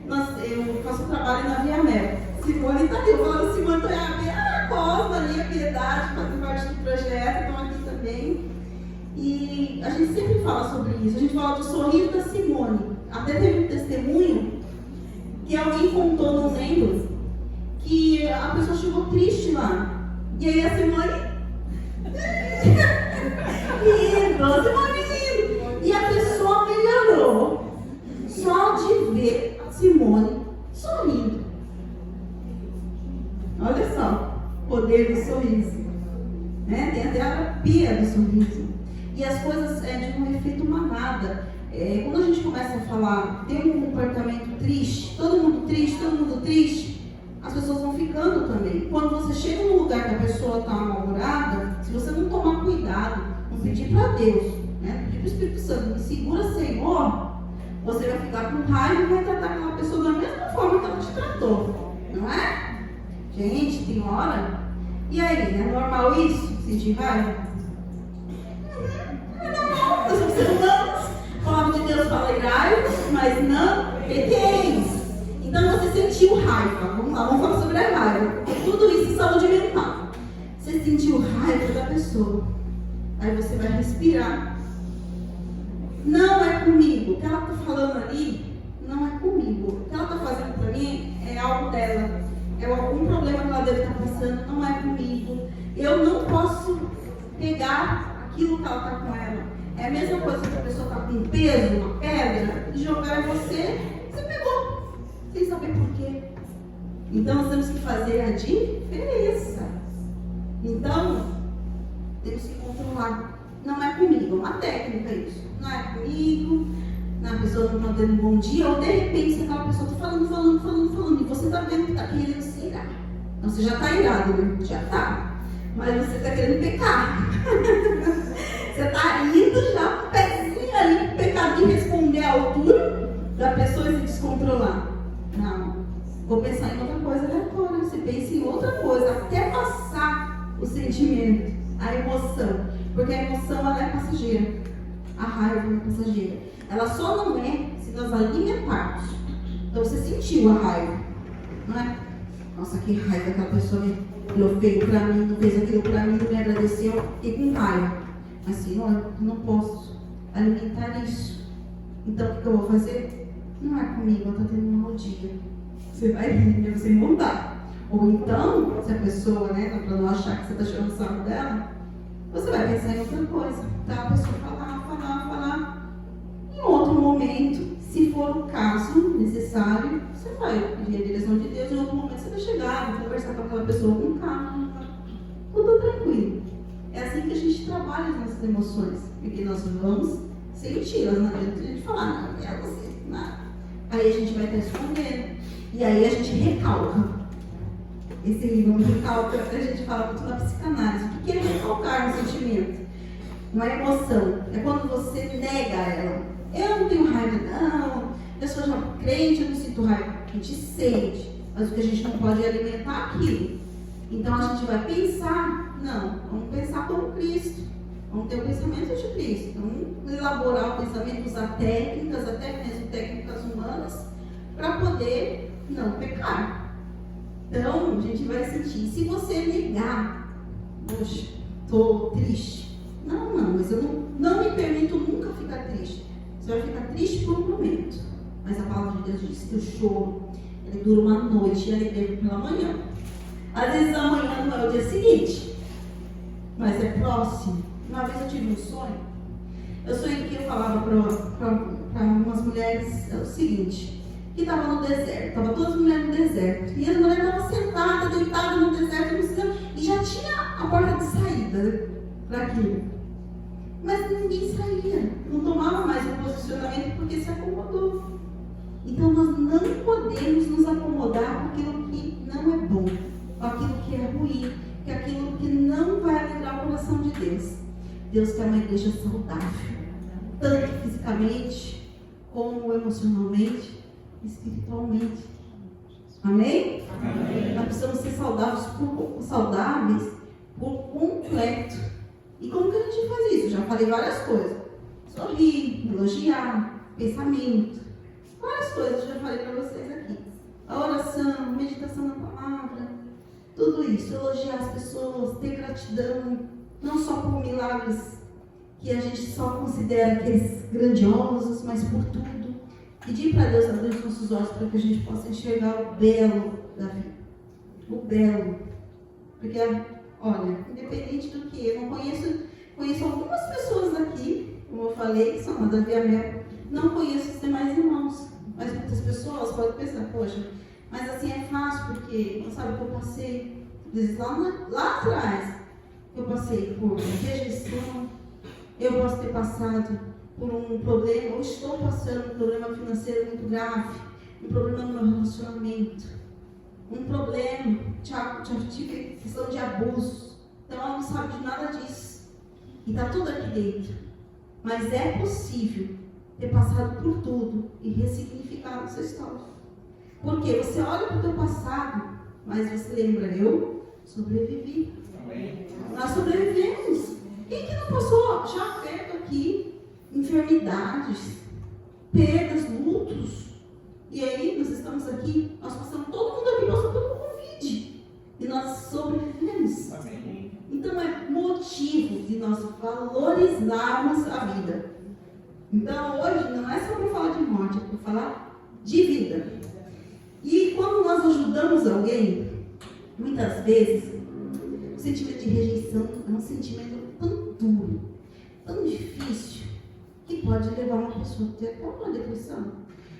Eu faço trabalho na Via Mel. Simone está aqui, eu falo, Simone está a Costa ali, a Piedade, fazem parte do projeto, estão aqui também. E a gente sempre fala sobre isso. A gente fala do sorriso da Simone. Até teve um testemunho que alguém contou, não lembro, que a pessoa chegou triste lá. E aí a Simone e a pessoa melhorou só de ver a Simone sorrindo. Olha só, o poder do sorriso, né? Tem até a terapia do sorriso. E as coisas de um efeito manada. Quando a gente começa a falar, tem um comportamento triste, todo mundo triste, as pessoas vão ficando também. Quando você chega num lugar que a pessoa está mal-humorada, se você não tomar cuidado, não pedir para Deus, né? Pedir para o Espírito Santo, me segura, Senhor, você vai ficar com raiva e vai tratar aquela pessoa da mesma forma que ela te tratou, não é? Gente, tem hora. E aí, é normal isso? Sentir raiva? É normal, nós somos seres humanos. A palavra de Deus fala irai-vos, mas não pequeis. Então você sentiu raiva. Vamos lá, vamos falar sobre a raiva. Tudo isso em saúde mental. Você sentiu raiva da pessoa. Aí você vai respirar. Não é comigo. O que ela está falando ali não é comigo. O que ela está fazendo para mim é algo dela. É algum problema que ela deve estar passando, não é comigo. Eu não posso pegar aquilo que ela está com ela. É a mesma coisa que a pessoa está com um peso, uma pedra, e jogar em você, você pegou, sem saber por quê. Então nós temos que fazer a diferença. Então, temos que controlar. Não é comigo, é uma técnica isso. Não é comigo. A pessoa não está tendo um bom dia, ou de repente aquela pessoa está falando, e você está vendo que está querendo se irar. Então você já está irado, né? Já está. Mas você está querendo pecar. Você está indo já com o pezinho ali, com o pecado de responder à altura da pessoa e se descontrolar. Não. Vou pensar em outra coisa aleatória. Você pensa em outra coisa, até passar o sentimento, a emoção. Porque a emoção ela é passageira. A raiva é passageira. Ela só não é se nós alimentarmos. Então você sentiu a raiva, não é? Nossa, que raiva, aquela pessoa me olhou feio pra mim, não fez aquilo pra mim, não me agradeceu, fiquei com raiva. Mas Senhor, eu não posso alimentar isso. Então o que eu vou fazer? Não é comigo, ela está tendo um mau dia. Você vai rir, você mudar. Ou então, se a pessoa, né, para não achar que você está tirando o sarro dela, você vai pensar em outra coisa. Tá? A pessoa falar. Em outro momento, se for o caso necessário, você vai pedir a direção de Deus. Em outro momento, você vai chegar, vai conversar com aquela pessoa com calma. Tudo tranquilo. É assim que a gente trabalha as nossas emoções. Porque nós vamos senti-las, não adianta a gente falar, não, é você, nada. Aí a gente vai estar escondendo. E aí a gente recalca. Esse livro recalca, a gente fala muito na psicanálise. O que é recalcar no sentimento? Uma emoção. É quando você nega ela. Eu não tenho raiva, não. Eu sou já crente, eu não sinto raiva. A gente sente. Mas o que a gente não pode é alimentar aquilo. Então a gente vai pensar, não, vamos pensar como Cristo. Vamos ter o pensamento de Cristo. Vamos elaborar o pensamento, usar técnicas, até mesmo técnicas humanas, para poder não pecar. Então, a gente vai sentir. Se você negar, poxa, estou triste. Não, mas eu não me permito nunca ficar triste. Você vai ficar triste por um momento. Mas a palavra de Deus diz que o choro, ele dura uma noite e ele deve pela manhã. Às vezes amanhã não é o dia seguinte, mas é próximo. Uma vez eu tive um sonho. Eu sonhei que eu falava para algumas mulheres o seguinte, que estava no deserto, estavam todas as mulheres no deserto. E a mulher estava sentada, deitada no deserto, e já tinha a porta de saída para aquilo. Mas ninguém posicionamento porque se acomodou. Então nós não podemos nos acomodar com aquilo que não é bom, com aquilo que é ruim, com aquilo que não vai alegrar o coração de Deus. Deus quer uma igreja saudável, tanto fisicamente, como emocionalmente, espiritualmente. Amém? Amém. Nós precisamos ser saudáveis por completo. E como que a gente faz isso? Já falei várias coisas. Sorrir, elogiar, pensamento. Várias coisas eu já falei para vocês aqui. A oração, meditação na palavra, tudo isso. Elogiar as pessoas, ter gratidão, não só por milagres que a gente só considera aqueles grandiosos, mas por tudo. Pedir para Deus abrir os nossos olhos para que a gente possa enxergar o belo da vida. O belo. Porque, olha, independente do que, eu não conheço algumas pessoas daqui, como eu falei, que são da Via Mel, não conheço os demais irmãos. Mas muitas pessoas podem pensar, poxa, mas assim é fácil, porque não sabe o que eu passei. Lá atrás, eu passei por rejeição, eu posso ter passado por um problema, ou estou passando um problema financeiro muito grave, um problema no meu relacionamento, um problema, já tive questão de abuso, então ela não sabe de nada disso, e está tudo aqui dentro, mas é possível ter passado por tudo e ressignificar a sua história, porque você olha para o teu passado, mas você lembra, eu sobrevivi, nós sobrevivemos. Quem que não passou já perto aqui enfermidades, perdas, lutos? E aí nós estamos aqui, nós passamos, todo mundo aqui passou pelo Covid e nós sobrevivemos. Amém. Então é motivo de nós valorizarmos a vida. Então hoje não é só para falar de morte, é para falar de vida. E quando nós ajudamos alguém, muitas vezes o sentimento de rejeição é um sentimento tão duro, tão difícil, que pode levar uma pessoa a ter até uma depressão,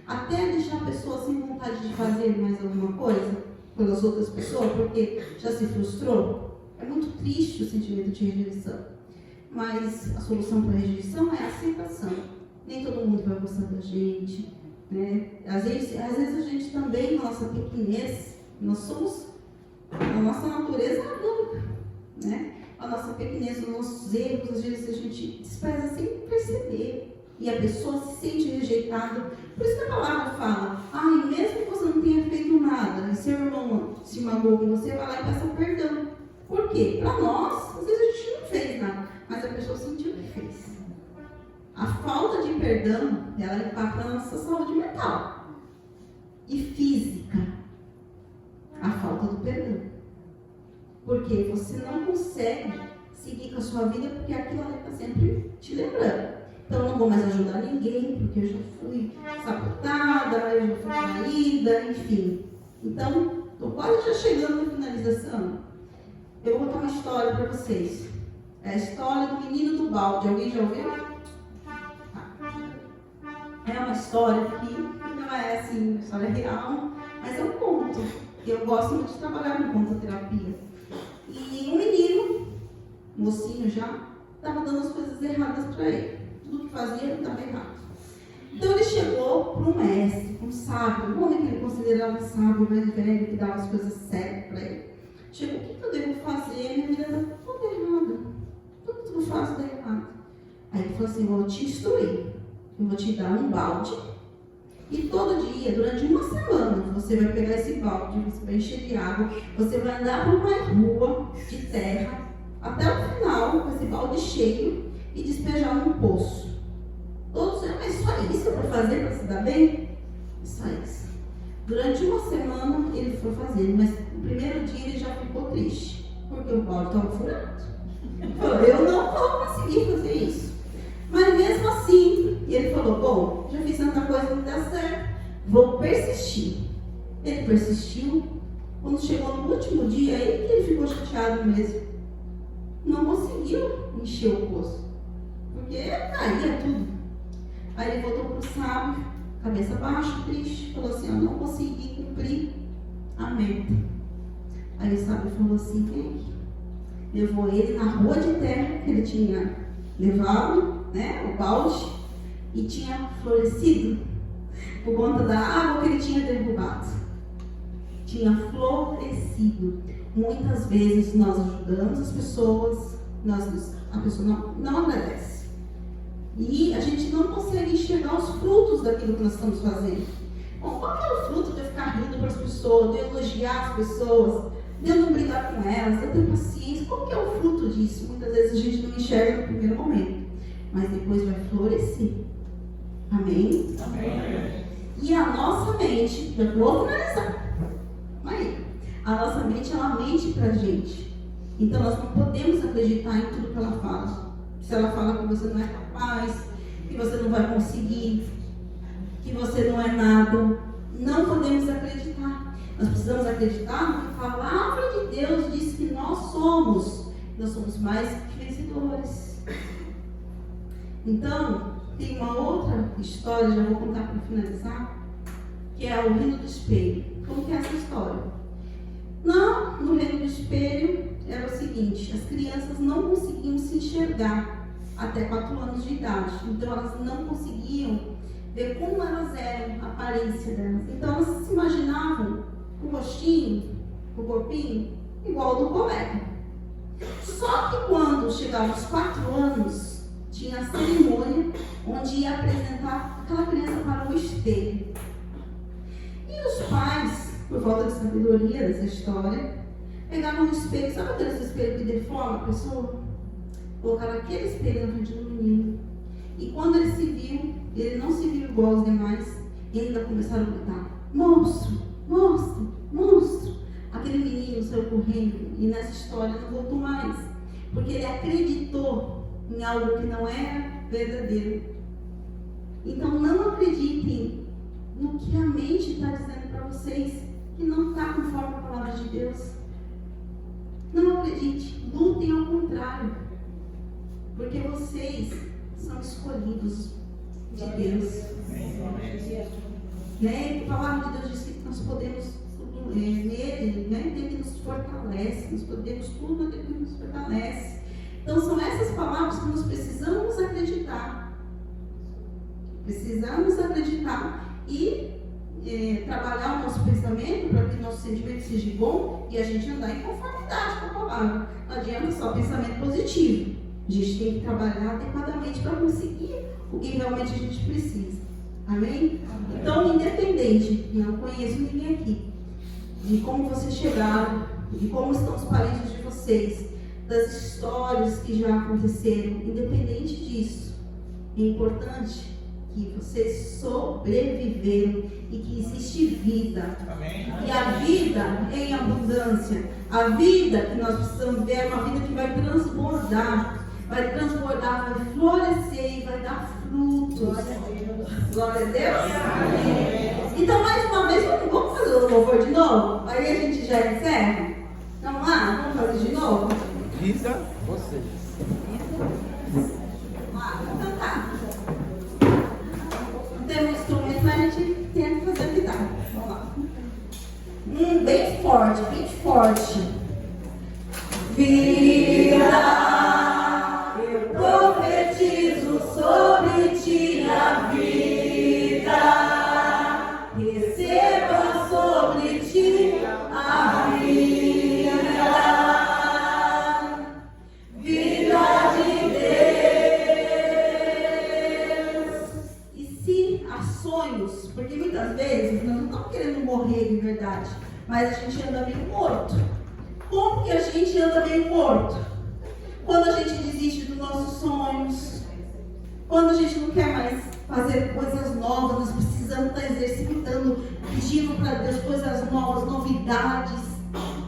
até deixar a pessoa sem vontade de fazer mais alguma coisa pelas outras pessoas, porque já se frustrou. É muito triste o sentimento de rejeição, mas a solução para a rejeição é a aceitação. Nem todo mundo vai gostar da gente, né? Às vezes a gente também, na nossa pequenez, nós somos, a nossa natureza é adulta, né? A nossa pequenez, os nossos erros, às vezes a gente despreza sem perceber. E a pessoa se sente rejeitada. Por isso que a palavra fala, mesmo que você não tenha feito nada, e seu irmão se magoou com você, vai lá e peça perdão. Por quê? Para nós, às vezes a gente não fez nada, mas a pessoa sentiu que fez. A falta de perdão, ela impacta na nossa saúde mental e física. A falta do perdão. Porque você não consegue seguir com a sua vida, porque aquilo ali está sempre te lembrando. Então eu não vou mais ajudar ninguém, porque eu já fui sabotada, eu já fui traída, enfim. Então, estou quase já chegando na finalização. Eu vou contar uma história para vocês. É a história do menino do balde. Alguém já ouviu? É uma história que não é assim, uma história real, mas é um conto. Eu gosto muito de trabalhar com contoterapia. E um menino, mocinho já, estava dando as coisas erradas para ele. Tudo que fazia estava errado. Então ele chegou para um mestre, um sábio, um homem que ele considerava sábio, mais velho, que dava as coisas certas para ele. Chegou, o que eu devo fazer? Minha vida está toda errada. Tudo que eu faço está errado. Aí ele falou assim, eu vou te instruir. Eu vou te dar um balde. E todo dia, durante uma semana, você vai pegar esse balde, você vai encher de água, você vai andar por uma rua de terra, até o final, com esse balde cheio, e despejar num poço. Todos dizem, mas só isso para fazer para se dar bem? Só isso. Durante uma semana ele foi fazendo, mas no primeiro dia ele já ficou triste, porque o balde estava furado. Ele falou, eu não vou conseguir fazer isso. Mas mesmo assim, ele falou, bom, já fiz tanta coisa que não dá certo, vou persistir. Ele persistiu. Quando chegou no último dia, aí que ele ficou chateado mesmo. Não conseguiu encher o poço, porque caía tudo. Aí ele voltou para o sábio, cabeça baixa, triste, falou assim, eu não consegui cumprir a meta. Aí o sábio falou assim, vem aqui. Levou ele na rua de terra que ele tinha levado, né, o balde, e tinha florescido por conta da água que ele tinha derrubado. Tinha florescido. Muitas vezes nós ajudamos as pessoas, a pessoa não agradece. E a gente não consegue enxergar os frutos daquilo que nós estamos fazendo. Bom, qual é o fruto de eu ficar rindo para as pessoas, de eu elogiar as pessoas, de eu não brigar com elas, de eu ter paciência? Qual que é o fruto disso? Muitas vezes a gente não enxerga no primeiro momento, mas depois vai florescer. Amém? Amém. E a nossa mente, eu vou finalizar. Aí, a nossa mente, ela mente pra gente. Então nós não podemos acreditar em tudo que ela fala. Se ela fala que você não é capaz, que você não vai conseguir, que você não é nada, não podemos acreditar. Nós precisamos acreditar no que a palavra de Deus diz que nós somos. Nós somos mais que vencedores. Então, tem uma outra história, já vou contar para finalizar, que é o reino do espelho. Como que é essa história? No reino do espelho era o seguinte: as crianças não conseguiam se enxergar até 4 anos de idade. Então elas não conseguiam ver como elas eram, a aparência delas. Então elas se imaginavam o rostinho, o corpinho, igual ao do colega. Só que quando chegavam os 4 anos, tinha a cerimônia onde ia apresentar aquela criança para o espelho. E os pais, por falta de sabedoria dessa história, pegavam um espelho, sabe aquele espelho que deforma a pessoa? Colocaram aquele espelho na frente do menino. E quando ele se viu, ele não se viu igual aos demais, e ainda começaram a gritar: monstro, monstro, monstro. Aquele menino saiu correndo e nessa história não voltou mais, porque ele acreditou em algo que não era verdadeiro. Então não acreditem no que a mente está dizendo para vocês, que não está conforme a palavra de Deus. Não acredite, lutem ao contrário, porque vocês são escolhidos de Deus. Né? A palavra de Deus diz que nós podemos nele, né? Tem que nos fortalece, nós podemos tudo naquele que nos fortalece. Então são essas palavras que nós precisamos acreditar. Precisamos acreditar e trabalhar o nosso pensamento para que o nosso sentimento seja bom e a gente andar em conformidade com a palavra. Não adianta só pensamento positivo. A gente tem que trabalhar adequadamente para conseguir o que realmente a gente precisa. Amém? Então, independente, não conheço ninguém aqui, de como vocês chegaram, de como estão os parentes de vocês, das histórias que já aconteceram, independente disso, é importante que vocês sobreviveram e que existe vida. Amém. E a vida em abundância, a vida que nós precisamos ver é uma vida que vai transbordar, vai florescer e vai dar frutos. Glória a Deus. Amém. Então, mais uma vez, vamos fazer o louvor de novo? Aí a gente já encerra. Vamos lá? Vamos fazer de novo? Rita, vocês. Vamos cantar. Não temos instrumento, mas a gente tenta fazer o que dá. Vamos lá. Bem forte, bem forte. Vida. Profetizo sobre ti a vida, receba sobre ti a vida, vida de Deus. E se há sonhos, porque muitas vezes nós não estamos querendo morrer de verdade, mas a gente anda meio morto. Como que a gente anda meio morto? Quando a gente desiste dos nossos sonhos, quando a gente não quer mais fazer coisas novas, nós precisamos estar exercitando, pedindo para Deus coisas novas, novidades.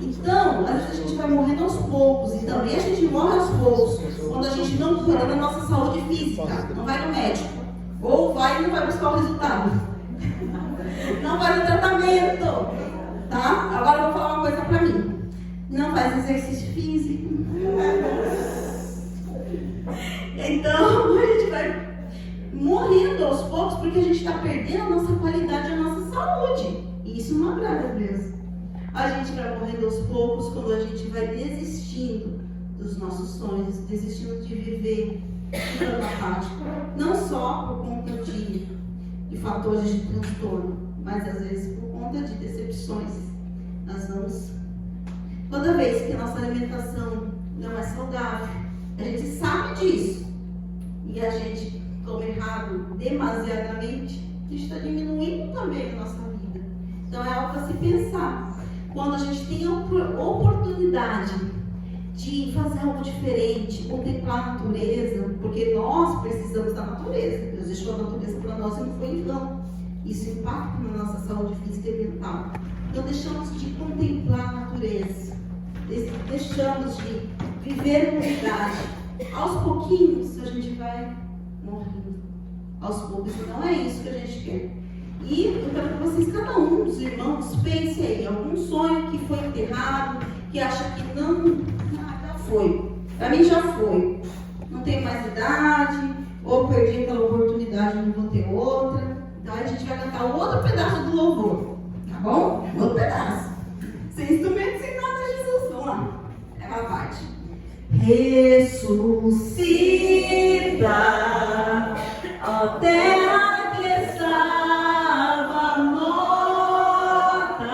Então, às vezes a gente vai morrendo aos poucos, e também a gente morre aos poucos, quando a gente não cuida da nossa saúde física, não vai no médico, ou vai e não vai buscar o resultado, não vai no tratamento, tá? Agora eu vou falar uma coisa para mim: não faz exercício físico. Então a gente vai morrendo aos poucos porque a gente está perdendo a nossa qualidade, a nossa saúde. E isso não agrada a Deus. A gente vai morrendo aos poucos quando a gente vai desistindo dos nossos sonhos, desistindo de viver ficando apático, não só por conta de fatores de transtorno, mas às vezes por conta de decepções. Nós vamos, toda vez que a nossa alimentação não é saudável, a gente sabe disso, e a gente come errado demasiadamente, a gente está diminuindo também a nossa vida. Então é algo a se pensar. Quando a gente tem a oportunidade de fazer algo diferente, contemplar a natureza, porque nós precisamos da natureza. Deus deixou a natureza para nós e não foi em vão. Isso impacta na nossa saúde física e mental. Então deixamos de contemplar a natureza, deixamos de viver uma unidade. Aos pouquinhos a gente vai morrendo. Aos poucos, não é isso que a gente quer. E eu quero que vocês, cada um dos irmãos, pense aí, algum sonho que foi enterrado, que acha que não, já foi. Para mim já foi. Não tenho mais idade, ou perdi aquela oportunidade, não vou ter outra. Então a gente vai cantar o outro pedaço do louvor, tá bom? Outro pedaço. Sem instrumento, sem nada, Jesus. Vamos lá. É uma parte. Ressuscita, ó terra que estava morta,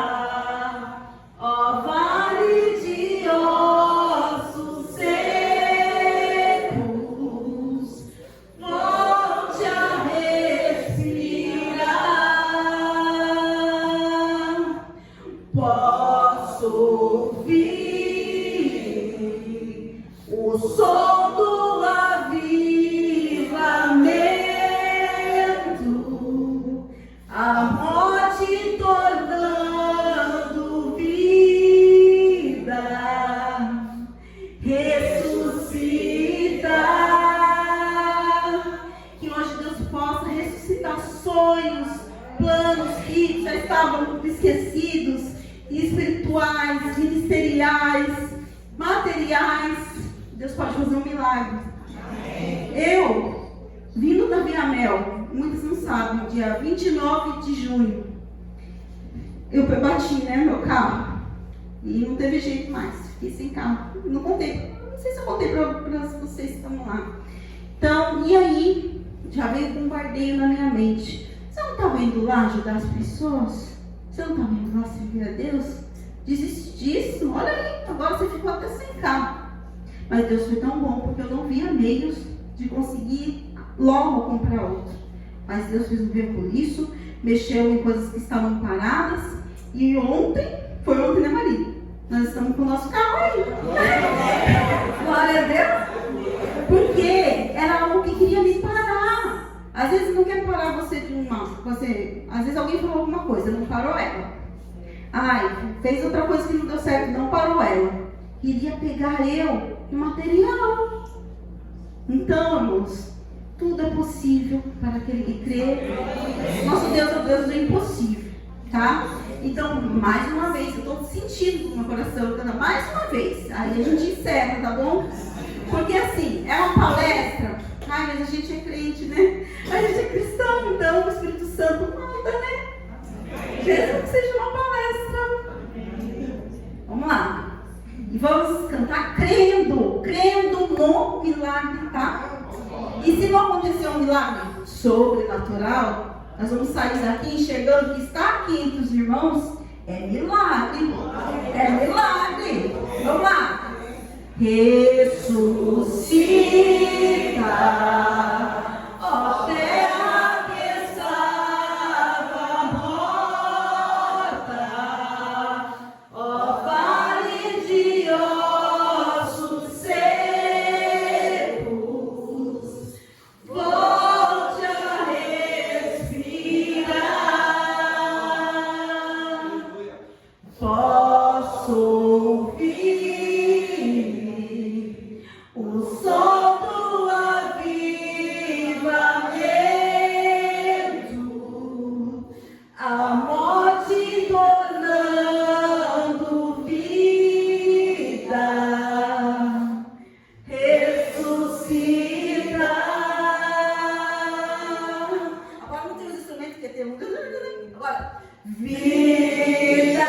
ó vale de ossos secos, volte a respirar. Posso ouvir o som do avivamento, a morte tornando vida, ressuscitar. Que hoje Deus possa ressuscitar sonhos, planos que já estavam esquecidos, espirituais, ministeriais, materiais. Deus pode fazer um milagre. Eu, vindo da Via Mel, muitos não sabem, dia 29 de junho, eu bati, meu carro, e não teve jeito mais, fiquei sem carro. Não contei, não sei se eu contei para vocês que estão lá. Então, e aí, já veio um bombardeio na minha mente. Você não estava indo lá ajudar as pessoas? Você não estava indo lá servir a Deus? Desiste disso, olha aí, agora você ficou até sem carro. Mas Deus foi tão bom, porque eu não via meios de conseguir logo comprar outro. Mas Deus fez um veio por isso, mexeu em coisas que estavam paradas. E ontem, foi ontem, né, Maria? Nós estamos com o nosso carro aí. Glória a Deus. Porque era algo que queria me parar. Às vezes não quer parar você de às vezes alguém falou alguma coisa, não parou ela. Ai, fez outra coisa que não deu certo, não parou ela. Queria pegar eu e material. Então, irmãos, tudo é possível para aquele que crê. Nosso Deus é o Deus do impossível, tá? Então, mais uma vez, eu estou sentindo no meu coração, mais uma vez. Aí a gente encerra, tá bom? Porque assim, é uma palestra. Ai, mas a gente é crente, né? A gente é cristão, então o Espírito Santo manda, né? Jesus, que seja uma palestra. Vamos lá. E vamos cantar crendo no milagre, tá? E se não acontecer um milagre sobrenatural, nós vamos sair daqui enxergando que está aqui entre os irmãos é milagre. É milagre. Vamos lá. Ressuscita, ó terra que estava morta, ó vale de ossos secos, volte a respirar. Posso ouvir o som do avivamento, a morte tornando vida, ressuscitar. Agora não tem os instrumentos que tem. Agora, vida,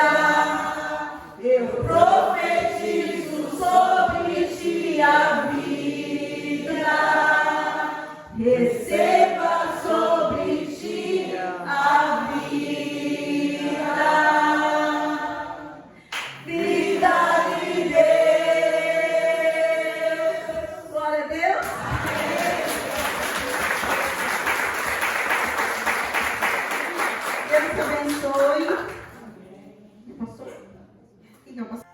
eu profetizo sobre ti a vida. que é uma